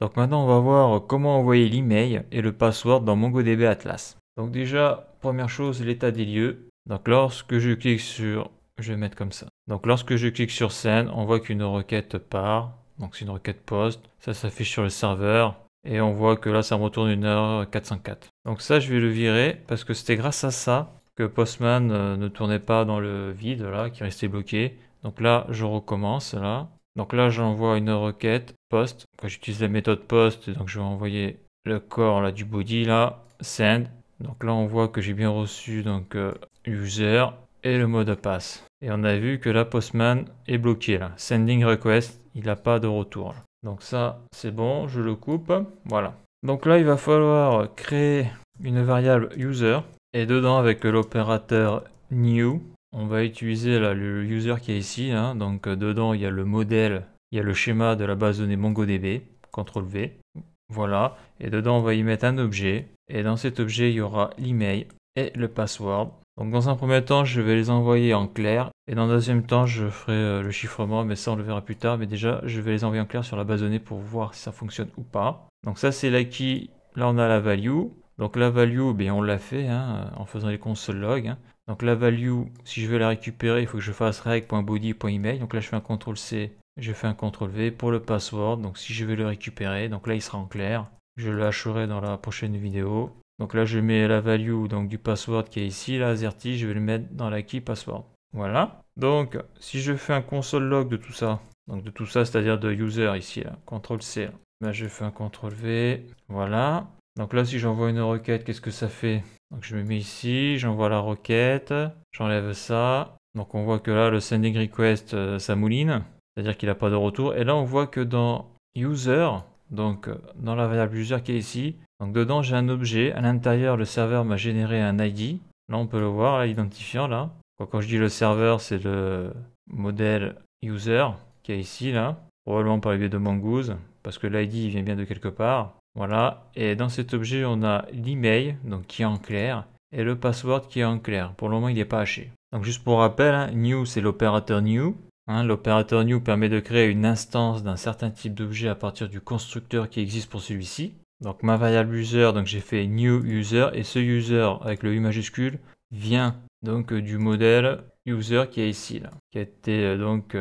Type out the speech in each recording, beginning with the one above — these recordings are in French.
Donc maintenant on va voir comment envoyer l'email et le password dans MongoDB Atlas. Donc déjà, première chose, l'état des lieux. Donc lorsque je clique sur, je vais mettre comme ça. Donc lorsque je clique sur Send, on voit qu'une requête part. Donc c'est une requête POST. Ça s'affiche sur le serveur. Et on voit que là ça me retourne une erreur 404. Donc ça je vais le virer parce que c'était grâce à ça que Postman ne tournait pas dans le vide là, qui restait bloqué. Donc là je recommence là. Donc là j'envoie une requête POST. Quand j'utilise la méthode POST, donc je vais envoyer le corps là du body là, send. Donc là on voit que j'ai bien reçu donc user et le mot de passe. Et on a vu que la Postman est bloqué là. Sending request, il n'a pas de retour là. Donc ça c'est bon, je le coupe. Voilà. Donc là il va falloir créer une variable user. Et dedans avec l'opérateur new, on va utiliser là, le user qui est ici. Hein. Donc dedans il y a le modèle, il y a le schéma de la base de données MongoDB. CTRL V. Voilà. Et dedans on va y mettre un objet. Et dans cet objet il y aura l'email et le password. Donc dans un premier temps, je vais les envoyer en clair. Et dans un deuxième temps, je ferai le chiffrement, mais ça on le verra plus tard. Mais déjà, je vais les envoyer en clair sur la base de données pour voir si ça fonctionne ou pas. Donc ça c'est l'acquis. Là on a la value. Donc la value, bien, on l'a fait hein, en faisant les console log. Hein. Donc la value, si je veux la récupérer, il faut que je fasse reg.body.email. Donc là je fais un CTRL-C, je fais un CTRL-V pour le password. Donc si je veux le récupérer, donc là il sera en clair. Je le hacherai dans la prochaine vidéo. Donc là je mets la value donc, du password qui est ici, la AZERTY, je vais le mettre dans la key password. Voilà. Donc si je fais un console log de tout ça, donc de tout ça c'est-à-dire de user ici, là, CTRL-C, ben, je fais un CTRL-V, voilà. Donc là si j'envoie une requête, qu'est-ce que ça fait? Donc je me mets ici, j'envoie la requête, j'enlève ça. Donc on voit que là le sending request ça mouline, c'est-à-dire qu'il n'a pas de retour. Et là on voit que dans user, donc dans la variable user qui est ici, donc dedans j'ai un objet, à l'intérieur le serveur m'a généré un ID, là on peut le voir, l'identifiant là. Quand je dis le serveur c'est le modèle user qui est ici là, probablement par le biais de Mongoose, parce que l'ID vient bien de quelque part. Voilà, et dans cet objet on a l'email, donc qui est en clair, et le password qui est en clair. Pour le moment il n'est pas haché. Donc juste pour rappel, hein, new c'est l'opérateur new. Hein, l'opérateur new permet de créer une instance d'un certain type d'objet à partir du constructeur qui existe pour celui-ci. Donc ma variable user, donc j'ai fait new user, et ce user avec le U majuscule vient donc du modèle user qui est ici, là, qui a été donc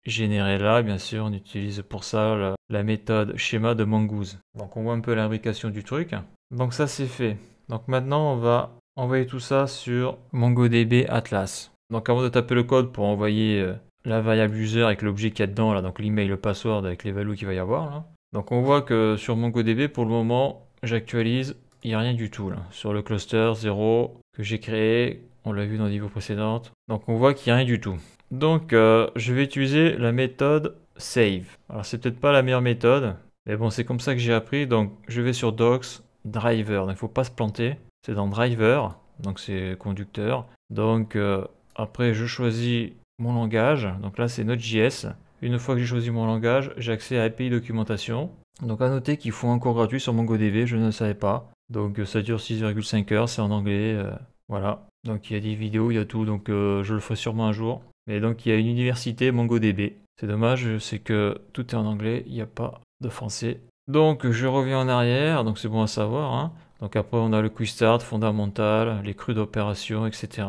généré là. Bien sûr, on utilise pour ça la méthode schéma de Mongoose. Donc on voit un peu l'imbrication du truc. Donc ça c'est fait. Donc maintenant on va envoyer tout ça sur MongoDB Atlas. Donc avant de taper le code pour envoyer la variable user avec l'objet qu'il y a dedans, là, donc l'email, le password avec les values qu'il va y avoir là. Donc on voit que sur MongoDB pour le moment j'actualise, il n'y a rien du tout là. Sur le cluster 0 que j'ai créé, on l'a vu dans la vidéo précédente. Donc on voit qu'il n'y a rien du tout. Donc je vais utiliser la méthode save. Alors c'est peut-être pas la meilleure méthode, mais bon c'est comme ça que j'ai appris. Donc je vais sur docs, driver, donc il ne faut pas se planter. C'est dans driver, donc c'est conducteur. Donc après je choisis mon langage, donc là c'est Node.js. Une fois que j'ai choisi mon langage, j'ai accès à API documentation. Donc à noter qu'il faut un cours gratuit sur MongoDB, je ne le savais pas. Donc ça dure 6,5 heures, c'est en anglais, voilà. Donc il y a des vidéos, il y a tout, donc je le ferai sûrement un jour. Mais donc il y a une université MongoDB. C'est dommage, c'est que tout est en anglais, il n'y a pas de français. Donc je reviens en arrière, donc c'est bon à savoir. Hein. Donc après on a le quick start, fondamental, les crues d'opération, etc.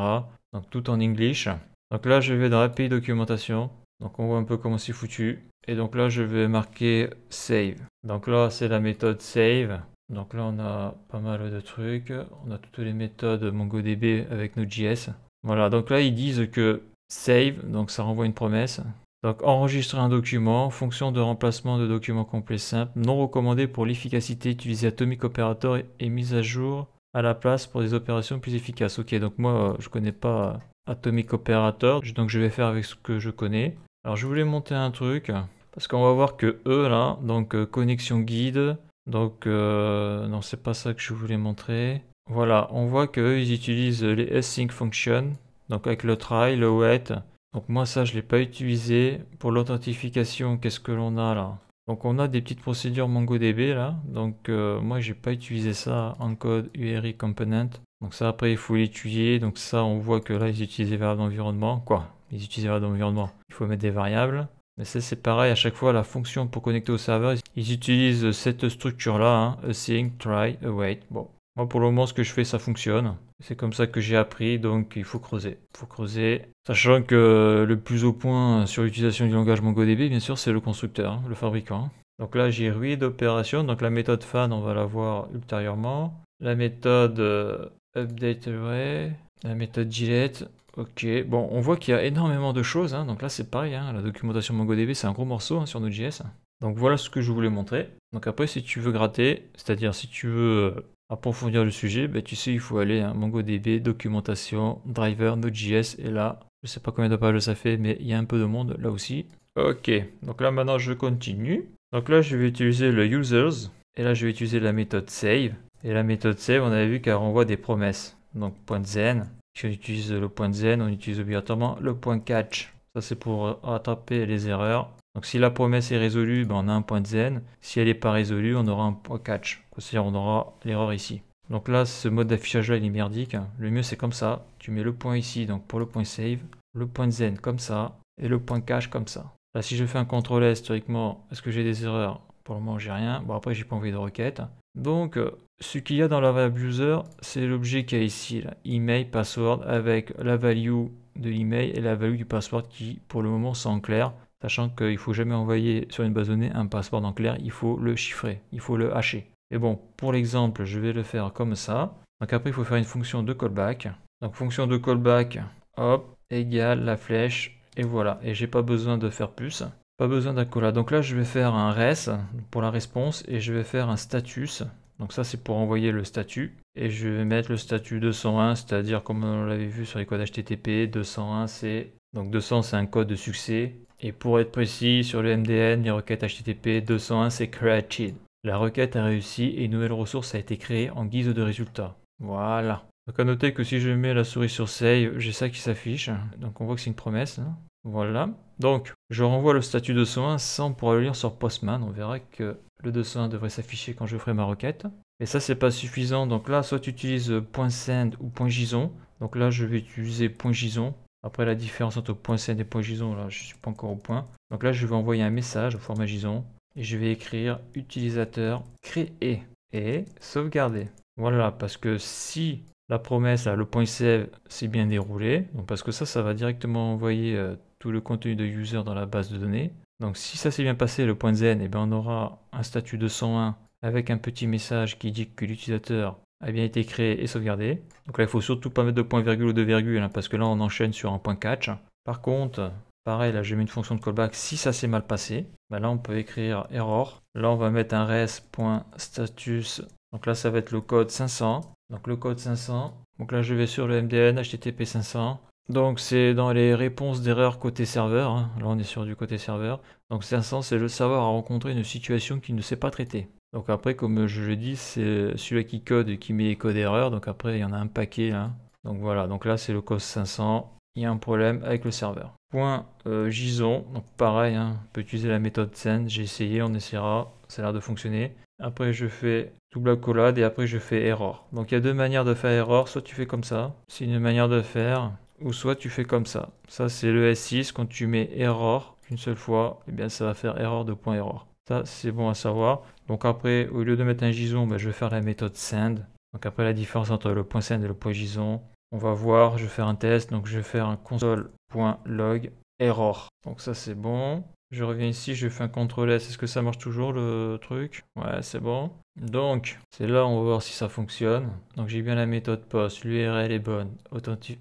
Donc tout en English. Donc là je vais dans API documentation. Donc on voit un peu comment c'est foutu. Et donc là je vais marquer save. Donc là c'est la méthode save. Donc là on a pas mal de trucs. On a toutes les méthodes MongoDB avec Node.js. Voilà, donc là ils disent que save, donc ça renvoie une promesse. Donc enregistrer un document, fonction de remplacement de document complet simple, non recommandé pour l'efficacité, utiliser Atomic Operator et mise à jour à la place pour des opérations plus efficaces. Ok, donc moi je connais pas Atomic Operator, donc je vais faire avec ce que je connais. Alors je voulais monter un truc, parce qu'on va voir que eux là, donc connexion guide, donc non c'est pas ça que je voulais montrer. Voilà, on voit qu'eux ils utilisent les async functions, donc avec le try, le wait. Donc moi ça je ne l'ai pas utilisé. Pour l'authentification, qu'est-ce que l'on a là? Donc on a des petites procédures MongoDB là. Donc moi j'ai pas utilisé ça en code URI component. Donc ça après il faut l'étudier. Donc ça on voit que là ils utilisent des variables d'environnement. Quoi? Ils utilisent des variables d'environnement. Il faut mettre des variables. Mais c'est pareil, à chaque fois, la fonction pour connecter au serveur, ils utilisent cette structure-là, hein, async, try, await. Bon, moi pour le moment, ce que je fais, ça fonctionne. C'est comme ça que j'ai appris, donc il faut creuser. Il faut creuser, sachant que le plus au point sur l'utilisation du langage MongoDB, bien sûr, c'est le constructeur, hein, le fabricant. Donc là, j'ai 8 d'opérations. Donc la méthode fan, on va la voir ultérieurement. La méthode update array, la méthode Gillette. Ok, bon, on voit qu'il y a énormément de choses, hein. Donc là, c'est pareil, hein, la documentation MongoDB, c'est un gros morceau, hein, sur Node.js. Donc voilà ce que je voulais montrer. Donc après, si tu veux gratter, c'est-à-dire si tu veux approfondir le sujet, ben, tu sais, il faut aller à MongoDB, documentation, driver, Node.js, et là, je sais pas combien de pages ça fait, mais il y a un peu de monde là aussi. Ok, donc là maintenant je continue. Donc là, je vais utiliser le users, et là, je vais utiliser la méthode save. Et la méthode save, on avait vu qu'elle renvoie des promesses. Donc .zen. Si on utilise le .zen, on utilise obligatoirement le .catch. Ça, c'est pour rattraper les erreurs. Donc si la promesse est résolue, ben, on a un .zen. Si elle n'est pas résolue, on aura un .catch. C'est-à-dire on aura l'erreur ici. Donc là, ce mode d'affichage-là, il est merdique. Le mieux, c'est comme ça. Tu mets le point ici, donc pour le .save, le .zen comme ça, et le .cache comme ça. Là, si je fais un CTRL S, historiquement, est-ce que j'ai des erreurs? Pour le moment, j'ai rien. Bon, après, j'ai pas envoyé de requête. Donc, ce qu'il y a dans la variable user, c'est l'objet qu'il y a ici, là, email, password, avec la value de l'email et la value du password qui, pour le moment, sont en clair. Sachant qu'il ne faut jamais envoyer sur une base de données un password en clair, il faut le chiffrer, il faut le hacher. Et bon, pour l'exemple, je vais le faire comme ça. Donc après, il faut faire une fonction de callback. Donc, fonction de callback, hop, égale la flèche. Et voilà, et j'ai pas besoin de faire plus, pas besoin d'accolade. Donc là, je vais faire un res pour la response et je vais faire un status. Donc ça, c'est pour envoyer le statut. Et je vais mettre le statut 201, c'est-à-dire comme on l'avait vu sur les codes HTTP, 201 c'est... Donc 200 c'est un code de succès. Et pour être précis, sur le MDN, les requêtes HTTP, 201 c'est created. La requête a réussi et une nouvelle ressource a été créée en guise de résultat. Voilà. Donc à noter que si je mets la souris sur save, j'ai ça qui s'affiche. Donc on voit que c'est une promesse. Hein. Voilà. Donc je renvoie le statut 201 sans pouvoir le lire sur Postman. On verra que le 201 devrait s'afficher quand je ferai ma requête. Et ça c'est pas suffisant. Donc là soit tu utilises .send ou .json. Donc là je vais utiliser .json. Après la différence entre .send et .json, là je suis pas encore au point. Donc là je vais envoyer un message au format JSON. Et je vais écrire utilisateur créé et sauvegarder. Voilà, parce que si la promesse, là, le .save s'est bien déroulé, donc parce que ça va directement envoyer tout le contenu de user dans la base de données. Donc si ça s'est bien passé, le .zen, eh ben, on aura un statut 201 avec un petit message qui dit que l'utilisateur a bien été créé et sauvegardé. Donc là, il faut surtout pas mettre de point virgule ou de virgule, hein, parce que là, on enchaîne sur un .catch. Par contre, pareil, là, je mets une fonction de callback. Si ça s'est mal passé, ben là, on peut écrire error. Là, on va mettre un res.status. Donc là, ça va être le code 500. Donc le code 500. Donc là, je vais sur le MDN HTTP 500. Donc c'est dans les réponses d'erreur côté serveur. Hein. Là, on est sur du côté serveur. Donc 500, c'est le serveur a rencontré une situation qu'il ne sait pas traiter. Donc après, comme je le dis, c'est celui qui code et qui met les codes erreurs. Donc après, il y en a un paquet là. Donc voilà, donc là, c'est le code 500. Il y a un problème avec le serveur. .json, donc pareil, hein, on peut utiliser la méthode send. J'ai essayé, on essaiera. Ça a l'air de fonctionner. Après, je fais double accolade et après, je fais error. Donc il y a deux manières de faire error. Soit tu fais comme ça, c'est une manière de faire. Ou soit tu fais comme ça. Ça, c'est le S6. Quand tu mets error une seule fois, eh bien, ça va faire error de point error. Ça, c'est bon à savoir. Donc après, au lieu de mettre un JSON, ben, je vais faire la méthode send. Donc après, la différence entre le point send et le point JSON, on va voir. Je vais faire un test. Donc je vais faire un console.log error. Donc ça, c'est bon. Je reviens ici, je fais un CTRL S. Est-ce que ça marche toujours le truc? Ouais, c'est bon. Donc, c'est là, on va voir si ça fonctionne. Donc, j'ai bien la méthode POST. L'URL est bonne.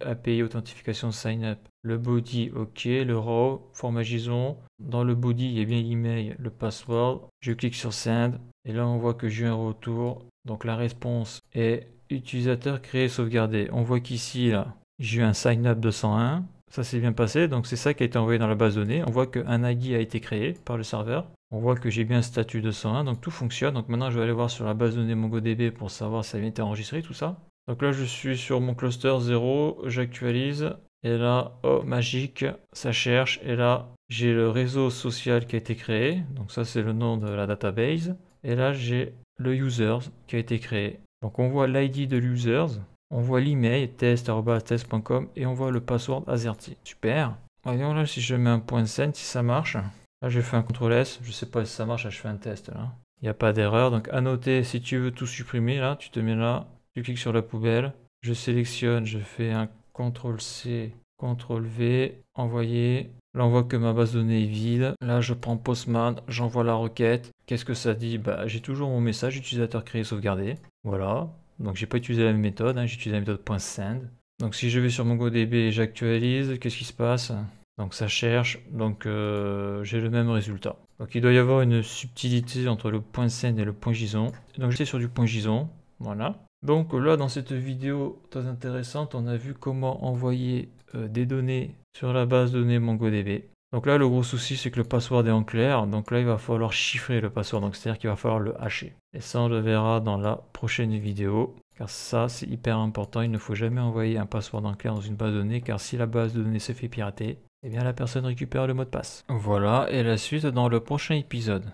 API authentification sign up. Le body, ok. Le row, format JSON. Dans le body, il y a bien l'email, le password. Je clique sur send. Et là, on voit que j'ai un retour. Donc, la réponse est utilisateur créé sauvegardé. On voit qu'ici, là, j'ai eu un sign up 201. Ça s'est bien passé, donc c'est ça qui a été envoyé dans la base de données. On voit qu'un ID a été créé par le serveur. On voit que j'ai bien un statut 201, donc tout fonctionne. Donc maintenant, je vais aller voir sur la base de données MongoDB pour savoir si ça a bien été enregistré, tout ça. Donc là, je suis sur mon cluster 0, j'actualise. Et là, oh, magique, ça cherche. Et là, j'ai le réseau social qui a été créé. Donc ça, c'est le nom de la database. Et là, j'ai le users qui a été créé. Donc on voit l'ID de l'users. On voit l'email test@test.com et on voit le password AZERTY. Super. Voyons là si je mets un .send si ça marche. Là, j'ai fait un CTRL S. Je sais pas si ça marche, là, je fais un test là. Il n'y a pas d'erreur. Donc à noter, si tu veux tout supprimer, là, tu te mets là, tu cliques sur la poubelle, je sélectionne, je fais un CTRL C, CTRL V, envoyer. Là, on voit que ma base de données est vide. Là, je prends Postman, j'envoie la requête. Qu'est-ce que ça dit? Bah, j'ai toujours mon message utilisateur créé sauvegardé. Voilà. Donc, j'ai pas utilisé la même méthode, hein, j'ai utilisé la méthode .send. Donc, si je vais sur MongoDB et j'actualise, qu'est-ce qui se passe? Donc, ça cherche. Donc, j'ai le même résultat. Donc, il doit y avoir une subtilité entre le .send et le .json. Donc, j'étais sur du .json. Voilà. Donc, là, dans cette vidéo très intéressante, on a vu comment envoyer des données sur la base de données MongoDB. Donc là, le gros souci, c'est que le password est en clair. Donc là, il va falloir chiffrer le password. Donc c'est-à-dire qu'il va falloir le hacher. Et ça, on le verra dans la prochaine vidéo. Car ça, c'est hyper important. Il ne faut jamais envoyer un password en clair dans une base de données. Car si la base de données se fait pirater, eh bien la personne récupère le mot de passe. Voilà, et la suite dans le prochain épisode.